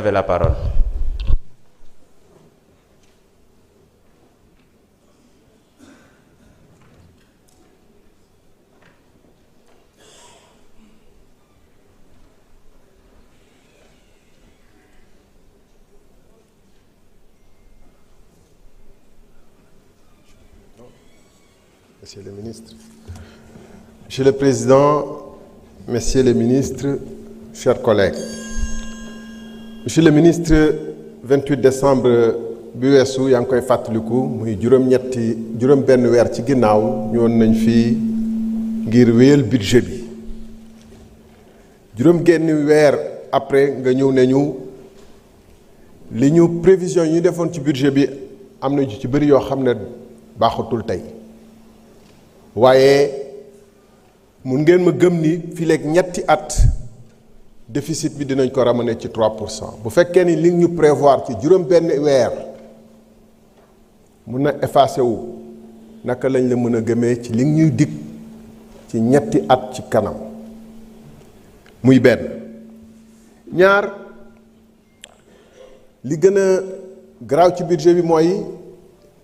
avez la parole. Monsieur le ministre, Monsieur le Président, Messieurs les ministres, chers collègues. Monsieur le ministre, 28 décembre bi weesu yaa ngi koy fàttaliku muy juróom benn weer ci ginnaaw ñëwoon nañ fii ngir wéyal budget bi juróom genn weer après nga ñëw ne ñu li ñu prévision yi ñu defoon ci budget bi am na ci bëri yoo xam ne baaxatul tey waaye mun ngeen ma gëm ni fii léegi ñetti at déficit bi dinañ ko ramener ci 3%. bu fekkee ni li ñu prévoir ci juróom benn weer mun na effacé wu naka lañ la mën a gëmee ci li ñuy dig ci ñetti at ci kanam muy benn ñaar li gën a garaaw ci budget bi mooy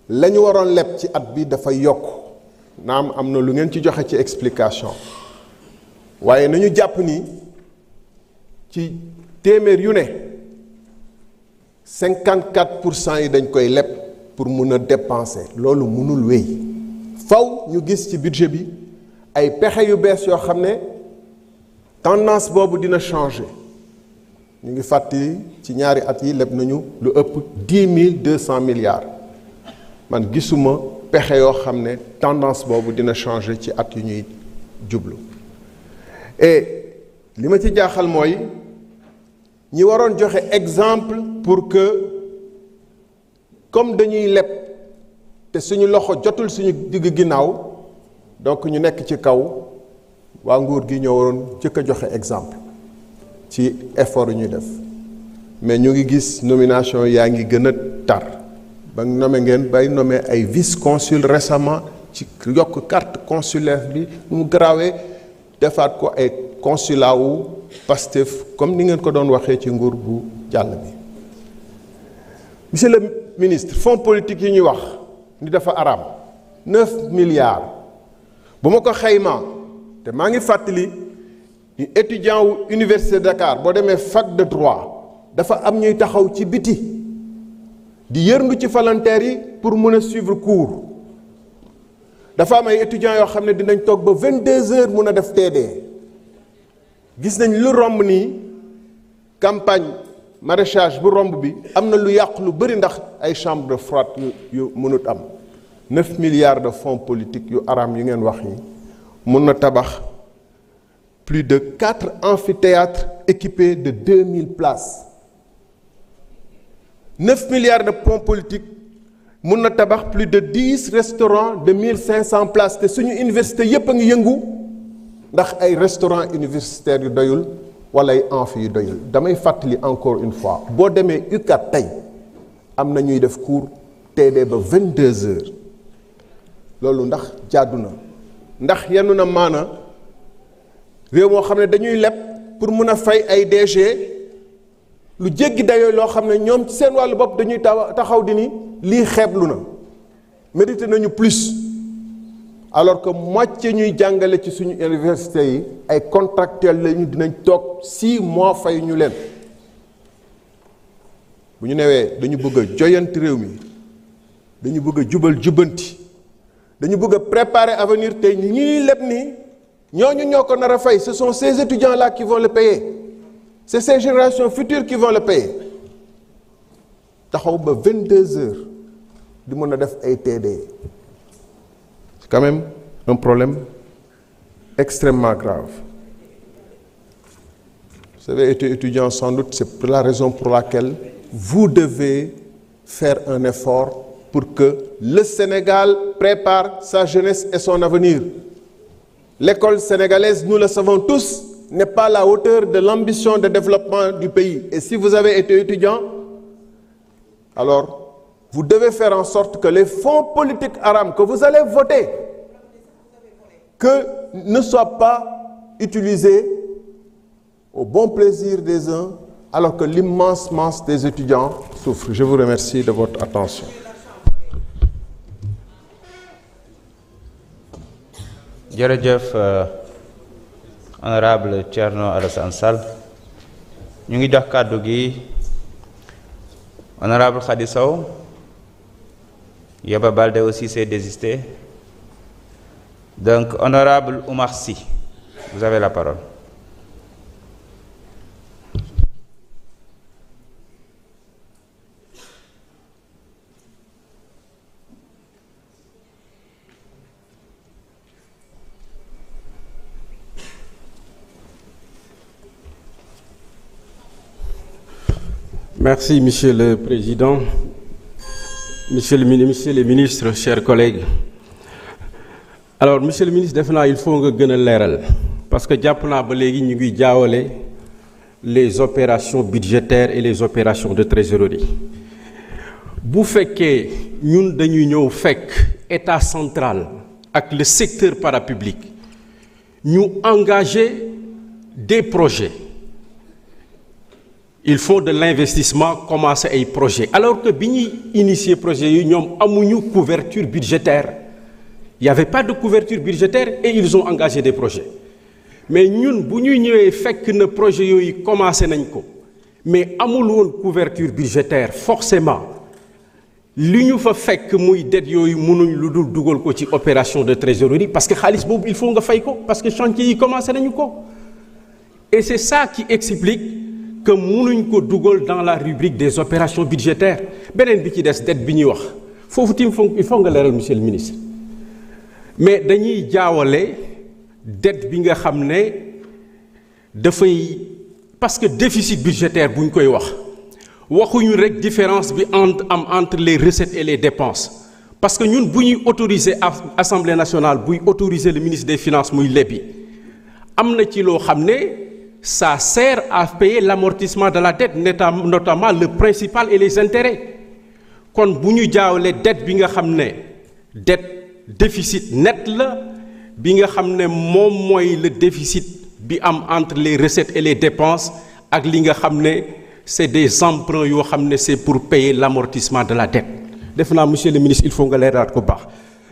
la ñu waroon leb ci at bi dafa yokk naam am na lu ngeen ci joxe ci explication waaye nañu jàpp ni ci téeméer yu ne 54% yi dañ koy leb pour mun a dépenser loolu mënul wéy faw ñu gis ci budget bi ay pexe yu bees yoo xam ne tendance boobu dina changer ñu ngi fàttali ci ñaari at yi leb nañu lu ëpp 10 200 milliards man gisuma pexe yoo xam ne tendance boobu dina changer ci at yu ñuy jublu et li ma ci jaaxal mooy ñi waroon joxe exemple pour que comme dañuy leb te suñu loxo jotul suñu digg ginnaaw donc ñu nekk ci kaw waa nguur gi ñoo waroon jëkk a joxe exemple ci effort yu ñuy def mais ñu ngi gis nomination yaa ngi gën a tar ba nommé ngeen bay nommé ay vice consul récemment ci yokk carte consulaire bi mu garaawee defaat ko ay consulat wu Pastef comme ni ngeen ko doon waxee ci nguur bu jàll bi. Monsieur le ministre fonds politique yi ñuy wax ni dafa araam 9 milliards bu ma ko xaymaa te maa ngi fàttali ni étudiant wu université de Dakar boo demee fac de droit dafa am ñuy taxaw ci biti di yërndu ci volontaires yi pour mën a suivre cours dafa am ay étudiants yoo xam ne dinañ toog ba 22 heures mun a def TD gis nañ lu romb nii campagne maraîchage bu romb bi am na lu yàqu lu bëri ndax ay chambre froide yu mënut am 9 milliards de fonds politiques yu araam yu ngeen wax yi mun na tabax plus de 4 amphithéâtres équipés de 2000 places 9 milliards de fonds politiques mun na tabax plus de 10 restaurants de 1500 places te suñu université yépp a ngi yëngu ndax ay restaurants universitaires yu doyul wala ay amphi yu doyul damay fàttali encore une fois boo demee UCAD tey am na ñuy def cours TD ba 22 heures loolu ndax jàddu na ndax yenu na maana réew moo xam ne dañuy leb pour mun a fay ay DG lu jéggi dayoo loo xam ne ñoom ci seen wàllu bopp dañuy taxaw di ni lii xeeblu na mérité nañu plus alors que moitié ñuy jàngale ci suñu université yi ay contractuels lañu dinañ toog 6 mois fay ñu leen bu ñu newee dañu bëgg a joyanti réew mi dañu bëgg a jubal jubanti dañu bëgg a préparer avenir te ñii leb nii ñooñu ñoo ko nar a fay ce sont ces étudiants là qui vont le payer c'est ces générations futures qui vont le payer taxaw ba 22 heures di mën a def ay TD c'est quand même un problème extrêmement grave. Vous avez été étudiant sans doute, c'est la raison pour laquelle vous devez faire un effort pour que le Sénégal prépare sa jeunesse et son avenir. L'école sénégalaise, nous le savons tous, n'est pas à la hauteur de l'ambition de développement du pays. Et si vous avez été étudiant, alors vous devez faire en sorte que les fonds politiques haram que vous allez voter que ne soient pas utilisés au bon plaisir des uns alors que l'immense masse des étudiants souffre. Je vous remercie de votre attention. jërëjëf honorable Thierno Alassane Sall ñu ngi jox kàddu gi honorable Khady Sow. Yaba Baldé aussi s'est désisté. Donc honorable Oumar Sy, vous avez la parole. Merci, Monsieur le Président, Monsieur le ministre, chers collègues. Alors, Monsieur le ministre, il faut que vous leeral parce que jàpp naa ba léegi ñu ngi jaawale les opérations budgétaires et les opérations de trésorerie. Bu fekkee ñun dañuy ñëw fekk État central ak le secteur parapublic ñu engager des projets. Il faut de l'investissement, commencer ay projets. Alors que bi ñuy initier projet yi ñoom amuñu couverture budgétaire. Il n'y avait pas de couverture budgétaire et ils ont engagé des projets. Mais ñun bu ñuy ñëwee fekk na projet yooyu commencé nañ ko mais amul woon couverture budgétaire forcément li ñu fa fekk muy dette yooyu mënuñ lu dul dugal ko ci opération de trésorerie parce que xaalis boobu il faut nga fay ko parce que chantier yi commencé nañu ko. Et c'est ça qui explique que mënuñ ko dugal dans la rubrique des opérations budgétaires. Beneen bi ci des dette bi ñuy wax foofu tim il faut nga leeral monsieur le ministre mais dañuy jaawale dette bi nga xam ne dafay parce que déficit budgétaire bu ñu koy waxuñu rek différence bi entre les recettes et les dépenses parce que ñun bu ñuy autoriser Assemblée nationale buy autoriser le ministre des Finances muy lebi am na ci loo xam ne ça sert à payer l'amortissement de la dette notamment le principal et les intérêts kon bu ñu jaawale dette bi nga xam ne dette déficit net la bi nga xam ne moom mooy le déficit bi am entre les recettes et les dépenses ak li nga xam ne c'est des emprunts yoo xam ne c'est pour payer l'amortissement de la dette. Def naa monsieur le ministre il faut nga leeraat ko baax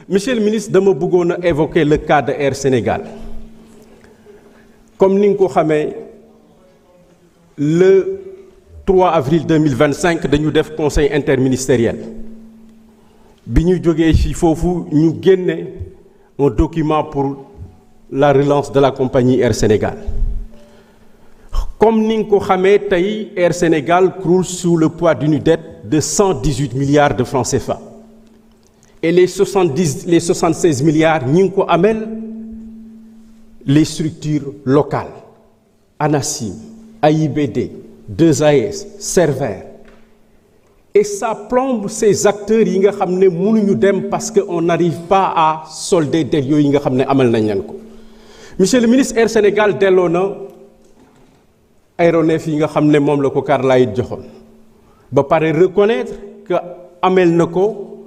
monsieur le ministre dama bëggoon a évoquer le cas de Air Sénégal comme ni nga ko xamee le 3 avril 2025 dañu def conseil interministériel bi ñu jógee ci foofu ñu génne un document pour la relance de la compagnie Air Sénégal. Comme ni nga ko xamee tey Air Sénégal croule sous le poids d'une dette de 118 milliards de francs CFA et les 76 milliards ñi ngi ko amel les structures locales ANACIM, AIBD, 2AS, Servère. Et ça plombe ces acteurs yi nga xam ne mënuñu dem parce que on n'arrive pas à solder dettes yooyu yi nga xam ne amal nañ leen ko. Monsieur le ministre, Air Sénégal delloo na aéronef yi nga xam ne moom la ko Carlyle joxoon ba pare reconnaître que amel na ko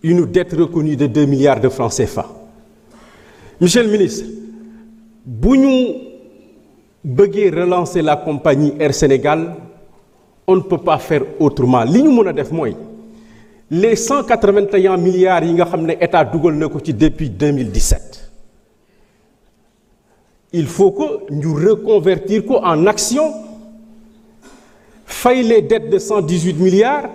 une dette reconnue de 2 milliards de francs CFA. Monsieur le ministre, bu ñu bëggee relancer la compagnie Air Sénégal, on ne peut pas faire autrement. Li ñu mën a def mooy les 181 milliards yi nga xam ne état dugal na ko ci depuis 2017. Il faut que ñu reconvertir ko en action fay les dettes de 118 milliards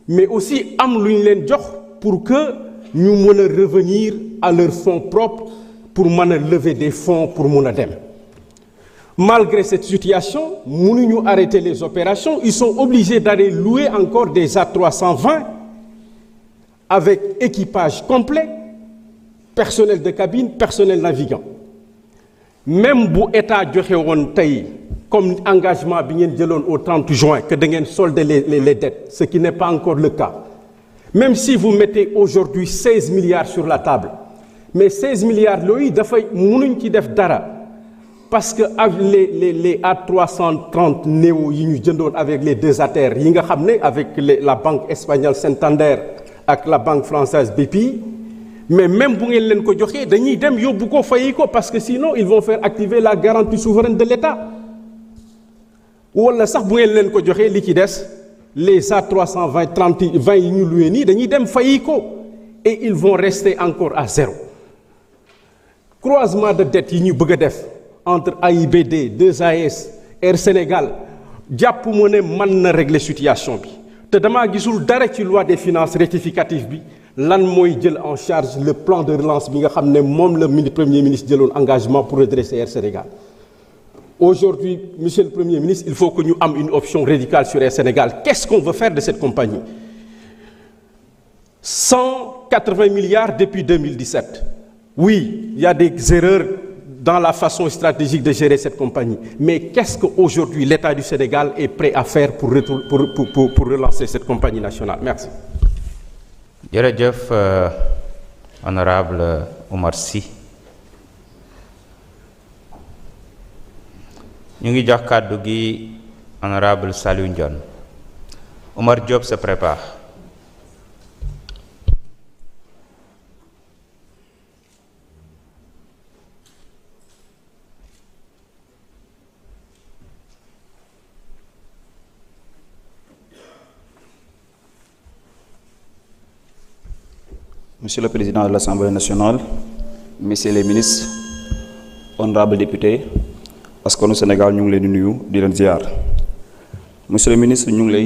mais aussi am lu ñu leen jox pour que ñu mën a revenir à leurs fonds propres pour mën a lever des fonds pour mën a dem. Malgré cette situation, mënuñu arrêter les opérations, ils sont obligés d'aller louer encore des A320 avec équipage complet, personnel de cabine, personnel navigant. Même bu état joxe woon tey comme engagement bi ngeen jëloon au 30 juin que da ngeen solder les dettes, ce qui n'est pas encore le cas. Même si vous mettez aujourd'hui 16 milliards sur la table, mais 16 milliards yooyu dafay mënuñ ci def dara parce que avec les A330 néo yi ñu jëndoon avec les deux ATR yi nga xam ne avec la banque espagnole Santander ak la banque française BPI, mais même bu ngeen leen ko joxee dañuy dem yóbbu ko fayi ko parce que sinon ils vont faire activer la garantie souveraine de l'État. wala sax bu ngeen leen ko joxee li ci des les A320 20 yi ñu loué nii dañuy dem fayi ko et ils vont rester encore à zéro. Croisement de dette yi ñu bëgg a def entre AIBD 2AS Air Sénégal jàpp mu ne mën na régler situation bi te damaa gisul dara ci loi des finances rectificative bi lan mooy jël en charge le plan de relance bi nga xam ne moom la premier ministre jëloon engagement pour redresser Air Sénégal. Aujourd'hui, monsieur le Premier ministre, il faut que nous ayons une option radicale sur Air Sénégal. Qu'est-ce qu'on veut faire de cette compagnie? 180 milliards depuis 2017. Oui, il y a des erreurs dans la façon stratégique de gérer cette compagnie. Mais qu'est-ce qu'aujourd'hui l'État du Sénégal est prêt à faire pour relancer cette compagnie nationale? Merci. Jërëjëf, honorable Omar Sy. Ñu ngi jox kàddu gi honorable Saliou Ndione. Omar Diop se prépare. Monsieur le Président de l'Assemblée nationale, messieurs les ministres, honorables députés, askanu Sénégal ñu ngi leen di nuyu di leen ziar. Monsieur le ministre ñu ngi lay